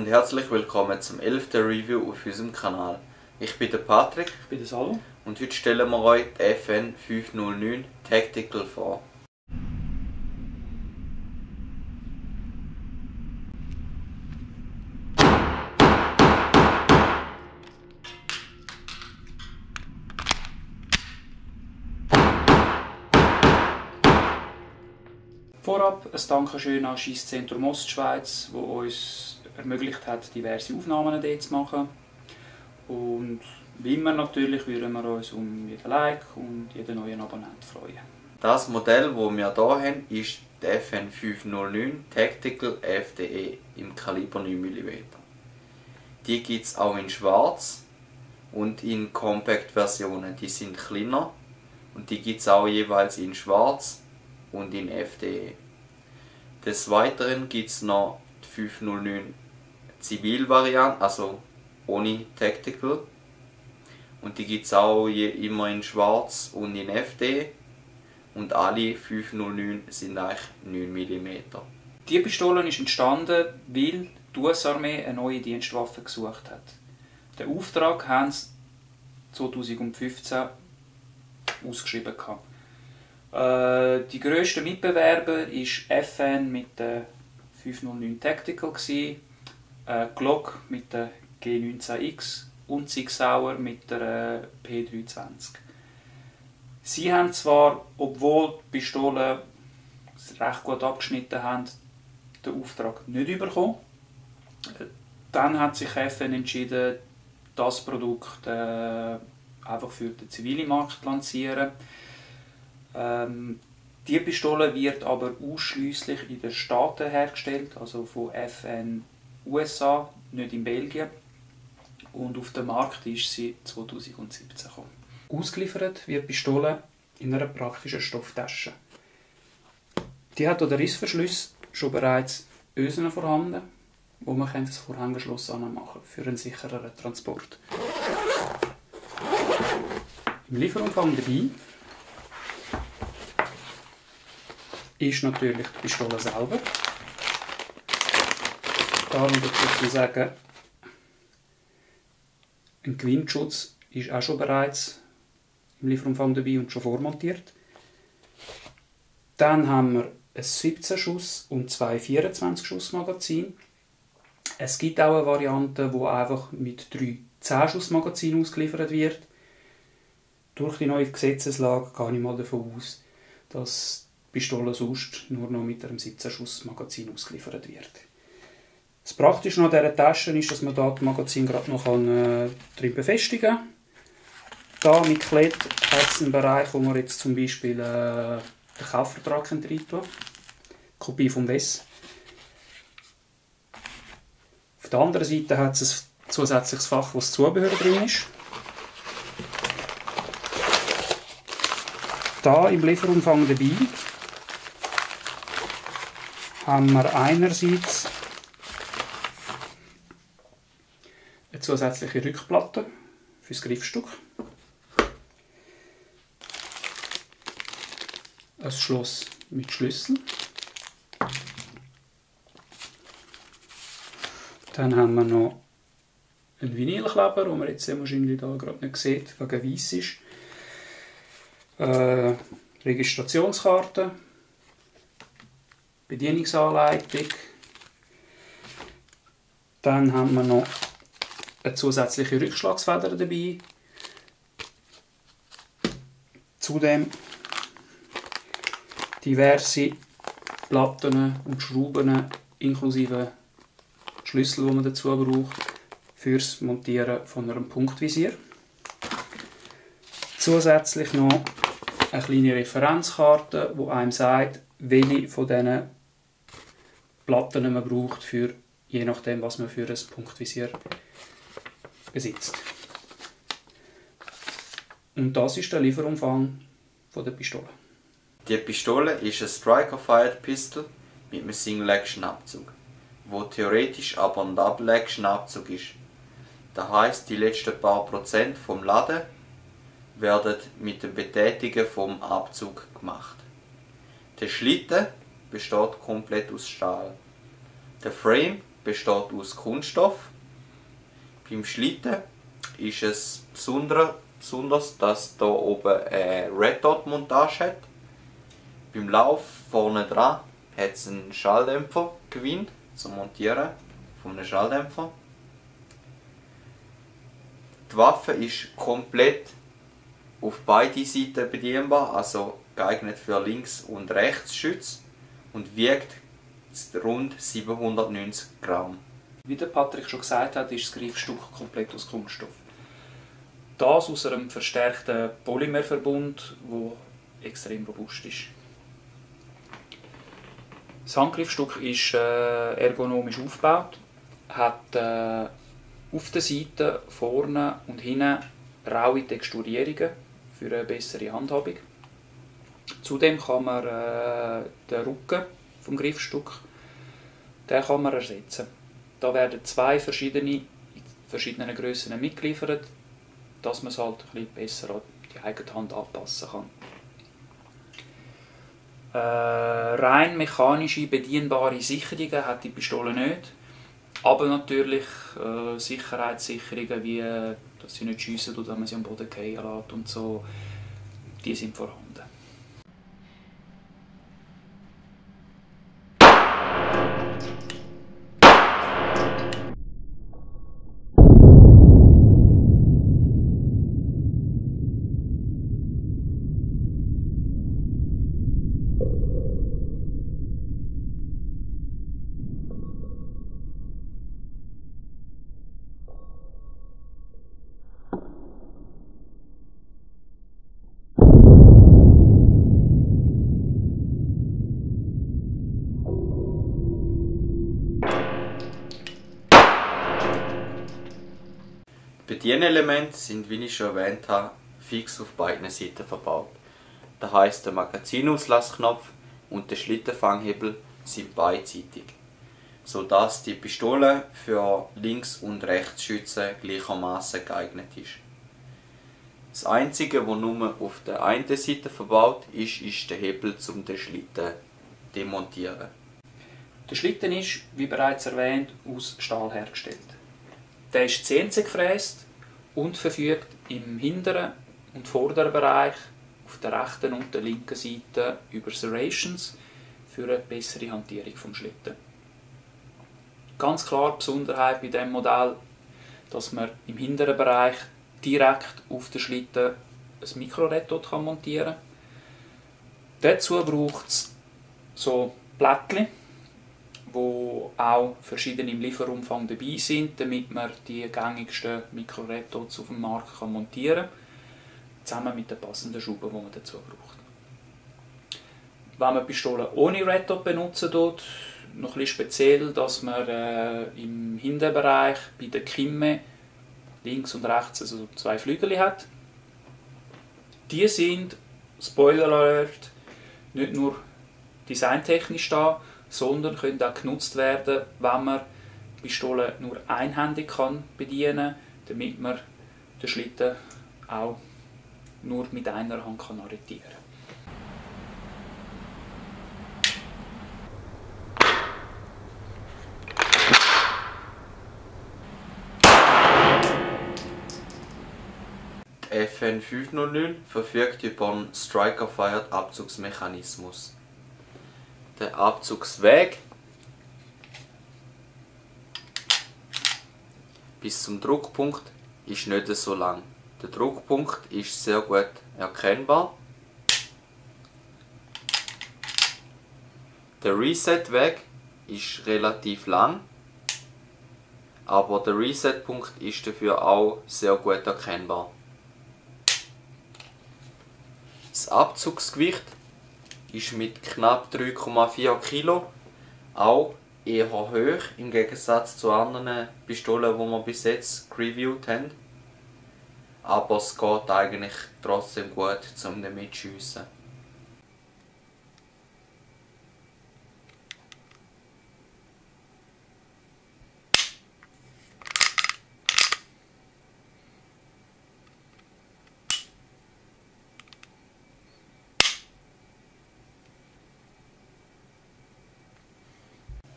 herzlich willkommen zum 11. Review auf unserem Kanal. Ich bin der Patrick. Ich bin der Salo. Und heute stellen wir euch die FN 509 Tactical vor. Vorab ein Dankeschön an Schiesszentrum Ostschweiz, das uns ermöglicht hat, diverse Aufnahmen dort zu machen. Und wie immer natürlich würden wir uns um jeden Like und jeden neuen Abonnenten freuen. Das Modell, das wir hier haben, ist die FN 509 Tactical FDE im Kaliber 9 mm. Die gibt es auch in schwarz und in Compact-Versionen. Die sind kleiner und die gibt es auch jeweils in schwarz und in FDE. Des Weiteren gibt es noch die 509 Zivilvariante, also ohne Tactical. Und die gibt es auch immer in schwarz und in FDE. Und alle 509 sind eigentlich 9 mm. Diese Pistole ist entstanden, weil die US-Armee eine neue Dienstwaffe gesucht hat. Den Auftrag haben sie 2015 ausgeschrieben. Die grössten Mitbewerber war FN mit der 509 Tactical, Glock mit der G19X und Sig Sauer mit der P320. Sie haben zwar, obwohl die Pistolen recht gut abgeschnitten haben, den Auftrag nicht bekommen. Dann hat sich FN entschieden, das Produkt einfach für den zivilen Markt zu lancieren. Die Pistole wird aber ausschliesslich in den Staaten hergestellt, also von FN USA, nicht in Belgien. Und auf den Markt ist sie 2017 gekommen. Ausgeliefert wird die Pistole in einer praktischen Stofftasche. Die hat an den Rissverschluss schon bereits Ösen vorhanden, wo man das Vorhängeschloss anmachen kann für einen sichereren Transport. Im Lieferumfang dabei ist natürlich die Pistole selber. Darum würde ich sagen, ein Gewindschutz ist auch schon bereits im Lieferumfang dabei und schon vormontiert. Dann haben wir ein 17 Schuss und zwei 24 Schuss Magazine. Es gibt auch eine Variante, die einfach mit 3 10 Schuss Magazinen ausgeliefert wird. Durch die neue Gesetzeslage gehe ich mal davon aus, dass die Pistole sonst nur noch mit einem 17 Schuss Magazin ausgeliefert wird. Das Praktische an dieser Tasche ist, dass man da das Magazin gerade noch drin befestigen kann. Da mit Klett hat es einen Bereich, wo man jetzt zum Beispiel den Kaufvertrag rein tun kann. Kopie vom WES. Auf der anderen Seite hat es ein zusätzliches Fach, wo das Zubehör drin ist. Da im Lieferumfang dabei haben wir einerseits eine zusätzliche Rückplatte für das Griffstück, ein Schloss mit Schlüssel, dann haben wir noch einen Vinylkleber, den man jetzt wahrscheinlich da gerade nicht sieht, wegen weiss ist, Registrationskarte, Bedienungsanleitung, dann haben wir noch eine zusätzliche Rückschlagsfeder dabei, zudem diverse Platten und Schrauben inklusive Schlüssel, die man dazu braucht fürs Montieren von einem Punktvisier. Zusätzlich noch eine kleine Referenzkarte, die einem sagt, welche von diesen Platten man braucht, für, je nachdem, was man für ein Punktvisier besitzt. Und das ist der Lieferumfang der Pistole. Die Pistole ist ein Striker-Fired Pistol mit einem Single-Action-Abzug, wo theoretisch aber ein Double-Action-Abzug ist. Das heisst, die letzten paar Prozent vom Laden werden mit dem Betätigen vom Abzug gemacht. Der Schlitten besteht komplett aus Stahl. Der Frame besteht aus Kunststoff. Beim Schlitten ist es besonders, dass hier oben eine Red Dot Montage hat. Beim Lauf vorne dran hat es einen Schalldämpfer gewinnt zum Montieren von einem Schalldämpfer. Die Waffe ist komplett auf beide Seiten bedienbar, also geeignet für Links- und Rechtsschütz und wiegt rund 790 Gramm. Wie der Patrick schon gesagt hat, ist das Griffstück komplett aus Kunststoff. Das aus einem verstärkten Polymerverbund, der extrem robust ist. Das Handgriffstück ist ergonomisch aufgebaut, hat auf der Seite, vorne und hinten raue Texturierungen für eine bessere Handhabung. Zudem kann man den Rücken vom Griffstück den kann man ersetzen. Da werden zwei verschiedene in verschiedenen Grössen mitgeliefert, dass man es halt ein bisschen besser an die eigene Hand anpassen kann. Rein mechanische bedienbare Sicherungen hat die Pistole nicht, aber natürlich Sicherheitssicherungen wie, dass sie nicht schiessen, wenn man sie am Boden fallen lässt und so, die sind vorhanden. Die Bedienelemente sind, wie ich schon erwähnt habe, fix auf beiden Seiten verbaut. Das heisst, der Magazinauslausknopf und der Schlittenfanghebel sind beidseitig, sodass die Pistole für Links- und Rechtsschützen gleichermaßen geeignet ist. Das Einzige, was nur auf der einen Seite verbaut ist, ist der Hebel, um den Schlitten zu demontieren. Der Schlitten ist, wie bereits erwähnt, aus Stahl hergestellt. Der ist CNC gefräst und verfügt im hinteren und vorderen Bereich auf der rechten und der linken Seite über Serrations für eine bessere Hantierung des Schlitten. Ganz klar die Besonderheit bei diesem Modell, dass man im hinteren Bereich direkt auf den Schlitten ein Mikroretort montieren kann. Dazu braucht es so Plättchen, wo auch verschiedene im Lieferumfang dabei sind, damit man die gängigsten Mikroretorts auf dem Markt montieren kann, zusammen mit den passenden Schrauben, die man dazu braucht. Wenn man Pistolen ohne Retort benutzen tut, noch ein bisschen speziell, dass man im Hinterbereich bei der Kimme links und rechts also zwei Flügel hat. Die sind, Spoiler Alert, nicht nur designtechnisch da, sondern können auch genutzt werden, wenn man die Pistole nur einhändig bedienen kann, damit man den Schlitten auch nur mit einer Hand arretieren kann. Die FN 509 verfügt über einen Striker-Fired Abzugsmechanismus. Der Abzugsweg bis zum Druckpunkt ist nicht so lang. Der Druckpunkt ist sehr gut erkennbar. Der Reset-Weg ist relativ lang, aber der Reset-Punkt ist dafür auch sehr gut erkennbar. Das Abzugsgewicht ist mit knapp 3,4 Kg auch eher hoch im Gegensatz zu anderen Pistolen, die wir bis jetzt gereviewt haben. Aber es geht eigentlich trotzdem gut zum damit zu schiessen.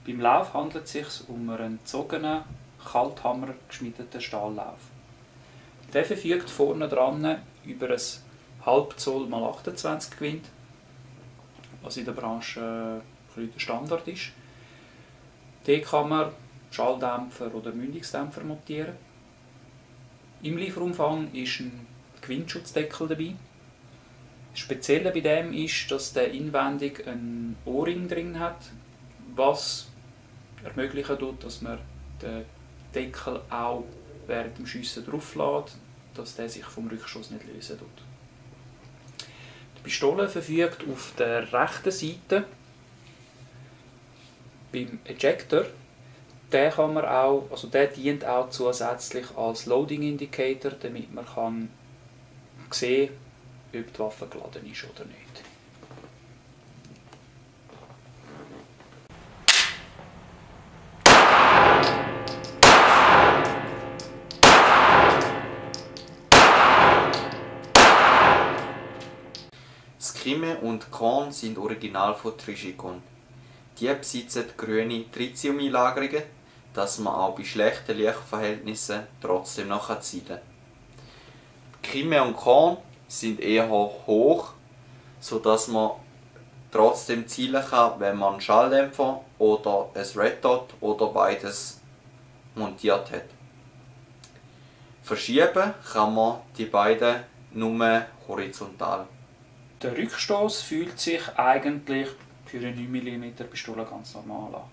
Beim Lauf handelt es sich um einen gezogenen, Kalthammer geschmiedeten Stahllauf. Der verfügt vorne dran über ein halb Zoll x 28 Gewinde, was in der Branche der Standard ist. Hier kann man Schalldämpfer oder Mündungsdämpfer montieren. Im Lieferumfang ist ein Gewindschutzdeckel dabei. Das Spezielle bei dem ist, dass der inwendig einen O-Ring drin hat, was ermöglichen tut, dass man den Deckel auch während dem Schiessen drauf lässt, dass der sich vom Rückschuss nicht lösen tut. Die Pistole verfügt auf der rechten Seite beim Ejector. Der dient auch zusätzlich als Loading Indicator, damit man kann sehen kann, ob die Waffe geladen ist oder nicht. Das Krime und Korn sind original von Trigicon. Die besitzen grüne Tritium-Einlagerungen, dass man auch bei schlechten Lichtverhältnissen trotzdem noch zielen kann. Krime und Korn sind eher hoch, sodass man trotzdem zielen kann, wenn man einen Schalldämpfer oder ein Red Dot oder beides montiert hat. Verschieben kann man die beiden nur horizontal. Der Rückstoß fühlt sich eigentlich für eine 9 mm Pistole ganz normal an.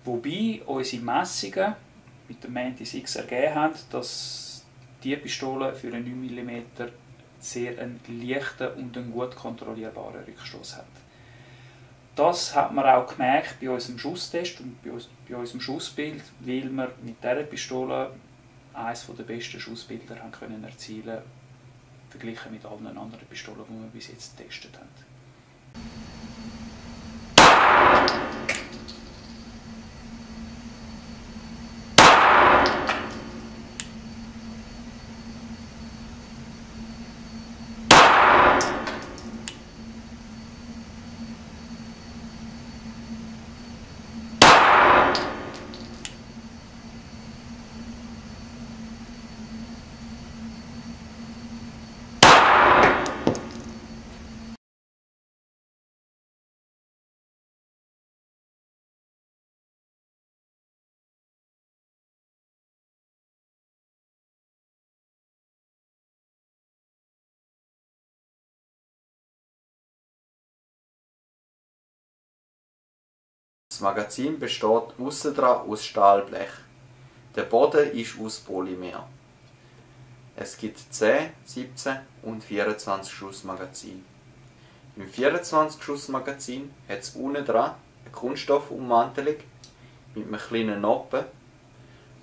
Wobei unsere Messungen mit der Mantis X ergeben haben, dass diese Pistole für eine 9 mm sehr einen leichten und einen gut kontrollierbaren Rückstoß hat. Das hat man auch gemerkt bei unserem Schusstest und bei unserem Schussbild, weil wir mit dieser Pistole eines der besten Schussbilder haben können erzielen, verglichen mit allen anderen Pistolen, die wir bis jetzt getestet haben. Das Magazin besteht aussendran aus Stahlblech. Der Boden ist aus Polymer. Es gibt 10, 17 und 24 Schuss Magazin. Im 24 Schuss Magazin hat es unten dran eine Kunststoffummantelung mit einem kleinen Noppen,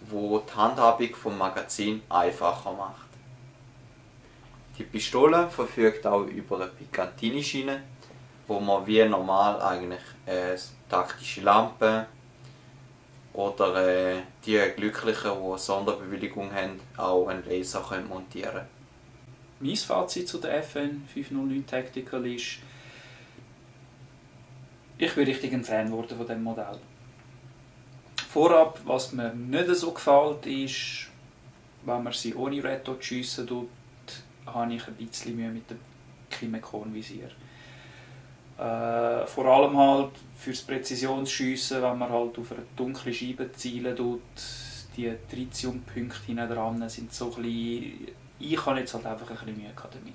wo die Handhabung des Magazins einfacher macht. Die Pistole verfügt auch über eine Picatinny-Schiene, wo man wie normal eigentlich eine taktische Lampe oder die Glücklichen, die eine Sonderbewilligung haben, auch einen Laser montieren können. Mein Fazit zu der FN 509 Tactical ist, ich bin richtig ein Fan geworden von diesem Modell. Vorab, was mir nicht so gefällt, ist, wenn man sie ohne Red Dot schiessen tut, habe ich ein bisschen Mühe mit dem Kimekon-Visier. Vor allem halt fürs Präzisionsschiessen, wenn man halt auf eine dunkle Scheibe zielen tut, die Tritiumpunkte hinten dran sind so ein bisschen, ich habe jetzt halt einfach ein bisschen Mühe damit.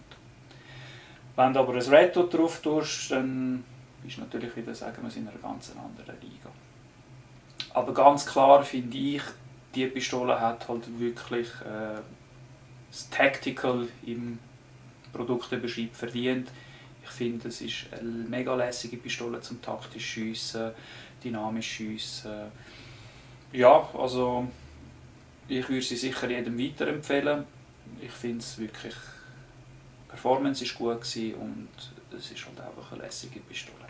Wenn du aber ein Red Dot drauf tust, dann ist natürlich wieder, sagen wir, in einer ganz anderen Liga. Aber ganz klar finde ich, die Pistole hat halt wirklich das Tactical im Produktüberschrieb verdient. Ich finde, es ist eine mega lässige Pistole zum taktisch schiessen, dynamisch schiessen. Ja, also ich würde sie sicher jedem weiterempfehlen. Ich finde es wirklich, die Performance ist gut gewesen und es ist halt einfach eine lässige Pistole.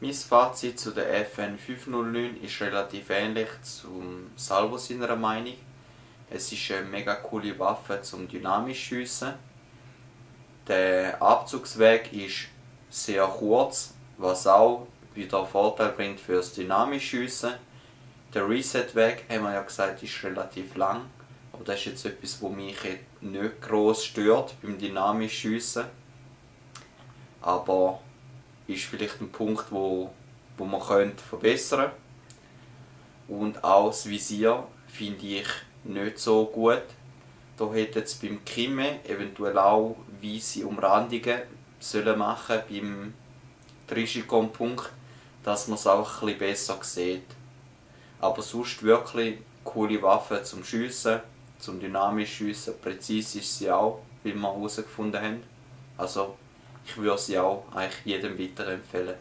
Mein Fazit zu der FN 509 ist relativ ähnlich zum Salvo seiner Meinung. Es ist eine mega coole Waffe zum dynamisch schiessen. Der Abzugsweg ist sehr kurz, was auch wieder Vorteil bringt für das dynamisch Schiessen. Der Reset-Weg, haben wir ja gesagt, ist relativ lang. Aber das ist jetzt etwas, was mich nicht gross stört beim dynamisch Schiessen. Aber ist vielleicht ein Punkt, wo man verbessern könnte. Und auch das Visier finde ich nicht so gut. Da hätte es beim Kimme eventuell auch weisse Umrandungen sollen machen beim Trichicon-Punkt, dass man es auch ein bisschen besser sieht. Aber sonst wirklich coole Waffe zum Schiessen, zum dynamisch Schiessen. Präzise ist sie auch, wie wir herausgefunden haben. Also ich würde sie auch eigentlich jedem weiterempfehlen.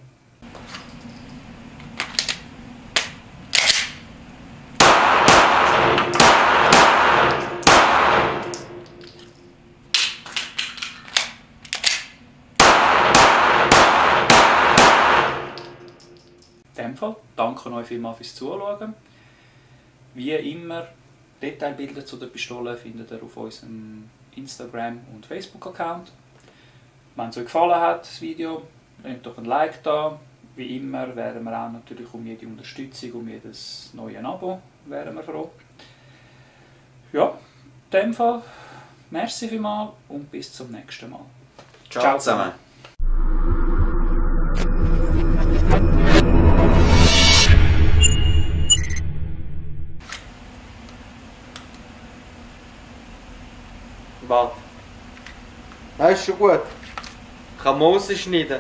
In dem Fall danke euch vielmals fürs Zuschauen. Wie immer, Detailbilder zu der Pistole findet ihr auf unserem Instagram- und Facebook-Account. Wenn es euch gefallen hat, das Video, lasst doch ein Like da. Wie immer wären wir auch natürlich um jede Unterstützung, um jedes neue Abo wären wir froh. Ja, in dem Fall, merci vielmals und bis zum nächsten Mal. Ciao zusammen. Warte. Das ist schon gut. Ich kann Mose schneiden.